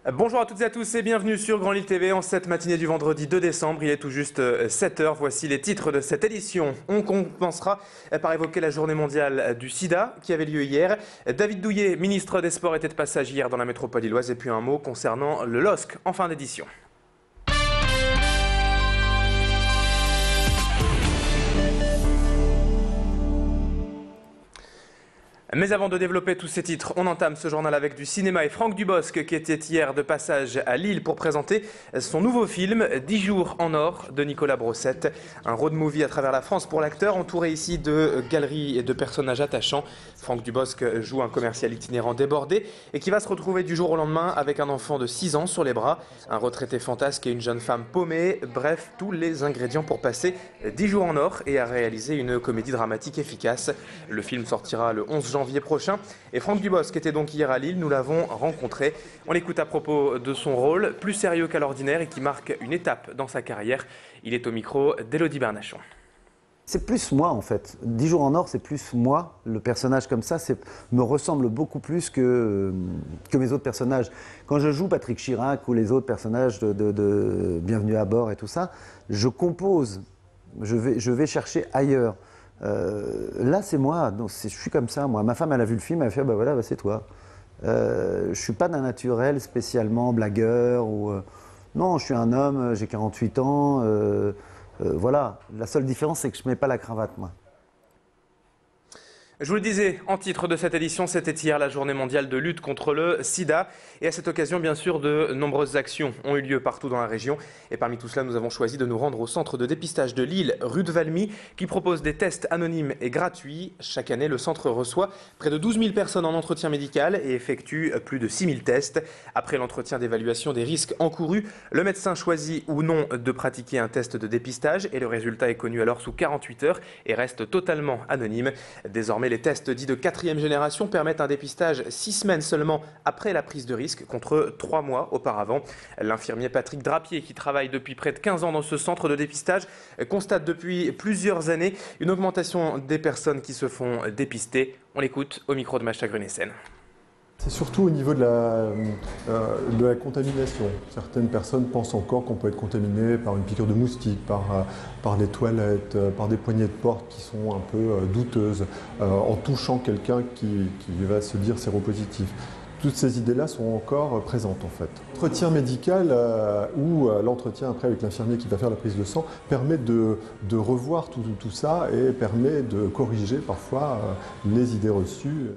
Bonjour à toutes et à tous et bienvenue sur Grand Lille TV en cette matinée du vendredi 2 décembre. Il est tout juste 7 h. Voici les titres de cette édition. On commencera par évoquer la journée mondiale du sida qui avait lieu hier. David Douillet, ministre des Sports, était de passage hier dans la métropole lilloise. Et puis un mot concernant le LOSC en fin d'édition. Mais avant de développer tous ces titres, on entame ce journal avec du cinéma et Franck Dubosc qui était hier de passage à Lille pour présenter son nouveau film 10 jours en or de Nicolas Brossette. Un road movie à travers la France pour l'acteur, entouré ici de galeries et de personnages attachants. Franck Dubosc joue un commercial itinérant débordé et qui va se retrouver du jour au lendemain avec un enfant de 6 ans sur les bras, un retraité fantasque et une jeune femme paumée. Bref, tous les ingrédients pour passer 10 jours en or et à réaliser une comédie dramatique efficace. Le film sortira le 11 janvier prochain. Et Franck Dubosc était donc hier à Lille, nous l'avons rencontré. On l'écoute à propos de son rôle, plus sérieux qu'à l'ordinaire et qui marque une étape dans sa carrière. Il est au micro d'Élodie Bernachon. C'est plus moi en fait. 10 jours en or, c'est plus moi. Le personnage comme ça me ressemble beaucoup plus que mes autres personnages. Quand je joue Patrick Chirac ou les autres personnages de Bienvenue à bord et tout ça, je compose. Je vais chercher ailleurs. Là, c'est moi. Je suis comme ça, moi. Ma femme, elle a vu le film, elle a fait bah voilà, bah, c'est toi. Je suis pas d'un naturel spécialement blagueur ou non, je suis un homme, j'ai 48 ans. Voilà. La seule différence, c'est que je mets pas la cravate, moi. Je vous le disais, en titre de cette édition, c'était hier la journée mondiale de lutte contre le sida. Et à cette occasion, bien sûr, de nombreuses actions ont eu lieu partout dans la région. Et parmi tout cela, nous avons choisi de nous rendre au centre de dépistage de Lille, rue de Valmy, qui propose des tests anonymes et gratuits. Chaque année, le centre reçoit près de 12 000 personnes en entretien médical et effectue plus de 6 000 tests. Après l'entretien d'évaluation des risques encourus, le médecin choisit ou non de pratiquer un test de dépistage et le résultat est connu alors sous 48 heures et reste totalement anonyme. Désormais, les tests dits de 4e génération permettent un dépistage 6 semaines seulement après la prise de risque, contre 3 mois auparavant. L'infirmier Patrick Drapier, qui travaille depuis près de 15 ans dans ce centre de dépistage, constate depuis plusieurs années une augmentation des personnes qui se font dépister. On l'écoute au micro de Macha Grunessen. C'est surtout au niveau de la contamination. Certaines personnes pensent encore qu'on peut être contaminé par une piqûre de moustique, par les toilettes, par des poignées de porte qui sont un peu douteuses, en touchant quelqu'un qui va se dire séropositif. Toutes ces idées-là sont encore présentes en fait. L'entretien médical ou l'entretien après avec l'infirmier qui va faire la prise de sang permet de revoir tout ça et permet de corriger parfois les idées reçues.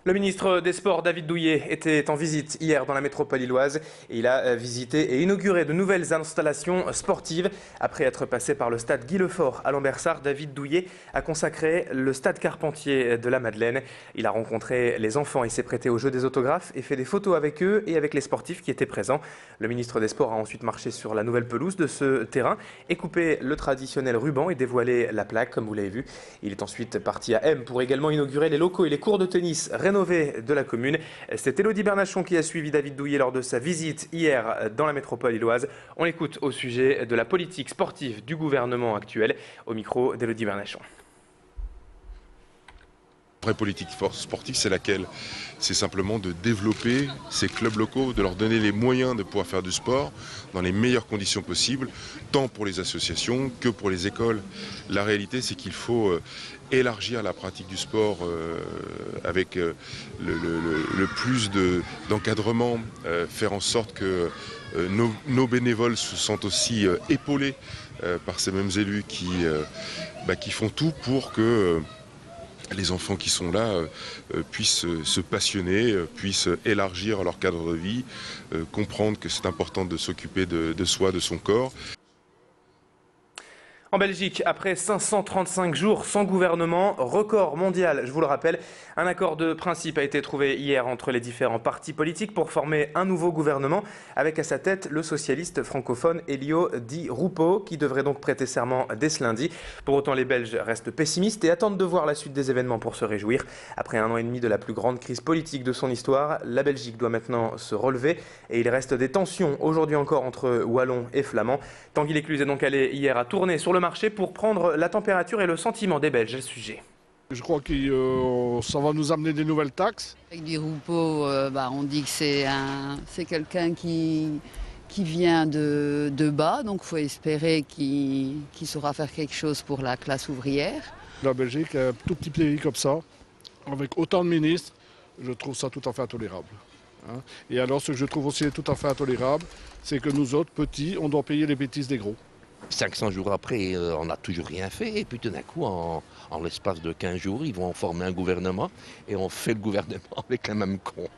Le ministre des Sports, David Douillet, était en visite hier dans la métropole lilloise et il a visité et inauguré de nouvelles installations sportives. Après être passé par le stade Guy Lefort à Lambersart, David Douillet a consacré le stade Carpentier de la Madeleine. Il a rencontré les enfants et s'est prêté au jeu des autographes et fait des photos avec eux et avec les sportifs qui étaient présents. Le ministre des Sports a ensuite marché sur la nouvelle pelouse de ce terrain et coupé le traditionnel ruban et dévoilé la plaque, comme vous l'avez vu. Il est ensuite parti à M pour également inaugurer les locaux et les cours de tennis rénovés de la commune. C'est Élodie Bernachon qui a suivi David Douillet lors de sa visite hier dans la métropole lilloise. On l'écoute au sujet de la politique sportive du gouvernement actuel, au micro d'Élodie Bernachon. La vraie politique sportive, c'est laquelle? C'est simplement de développer ces clubs locaux, de leur donner les moyens de pouvoir faire du sport dans les meilleures conditions possibles, tant pour les associations que pour les écoles. La réalité, c'est qu'il faut élargir la pratique du sport avec le plus d'encadrement, faire en sorte que nos bénévoles se sentent aussi épaulés par ces mêmes élus qui font tout pour que les enfants qui sont là puissent se passionner, puissent élargir leur cadre de vie, comprendre que c'est important de s'occuper de soi, de son corps. En Belgique, après 535 jours sans gouvernement, record mondial, je vous le rappelle, un accord de principe a été trouvé hier entre les différents partis politiques pour former un nouveau gouvernement avec à sa tête le socialiste francophone Elio Di Rupo qui devrait donc prêter serment dès ce lundi. Pour autant, les Belges restent pessimistes et attendent de voir la suite des événements pour se réjouir. Après un an et demi de la plus grande crise politique de son histoire, la Belgique doit maintenant se relever et il reste des tensions aujourd'hui encore entre Wallons et Flamands. Tanguy Lécluse est donc allé hier à Tournai sur le marché pour prendre la température et le sentiment des Belges à ce sujet. Je crois que ça va nous amener des nouvelles taxes. Avec Di Rupo, on dit que c'est quelqu'un qui vient de bas, donc il faut espérer qu'il saura faire quelque chose pour la classe ouvrière. La Belgique, un tout petit pays comme ça, avec autant de ministres, je trouve ça tout à fait intolérable. Et alors ce que je trouve aussi tout à fait intolérable, c'est que nous autres, petits, on doit payer les bêtises des gros. 500 jours après, on n'a toujours rien fait. Et puis tout d'un coup, en l'espace de 15 jours, ils vont former un gouvernement. Et on fait le gouvernement avec les mêmes cons.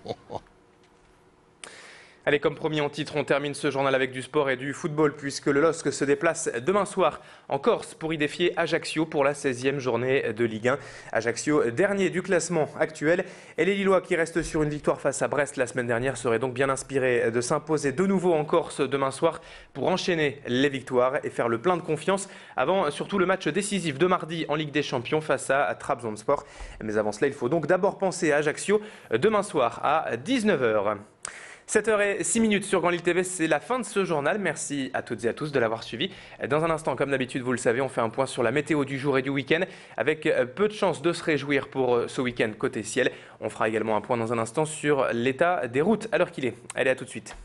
Allez, comme promis en titre, on termine ce journal avec du sport et du football puisque le LOSC se déplace demain soir en Corse pour y défier Ajaccio pour la 16e journée de Ligue 1. Ajaccio, dernier du classement actuel. Et les Lillois qui restent sur une victoire face à Brest la semaine dernière seraient donc bien inspirés de s'imposer de nouveau en Corse demain soir pour enchaîner les victoires et faire le plein de confiance avant surtout le match décisif de mardi en Ligue des Champions face à Trabzonspor. Mais avant cela, il faut donc d'abord penser à Ajaccio demain soir à 19h. 7h06 sur Grand Lille TV, c'est la fin de ce journal. Merci à toutes et à tous de l'avoir suivi. Dans un instant, comme d'habitude, vous le savez, on fait un point sur la météo du jour et du week-end avec peu de chances de se réjouir pour ce week-end côté ciel. On fera également un point dans un instant sur l'état des routes à l'heure qu'il est. Allez, à tout de suite.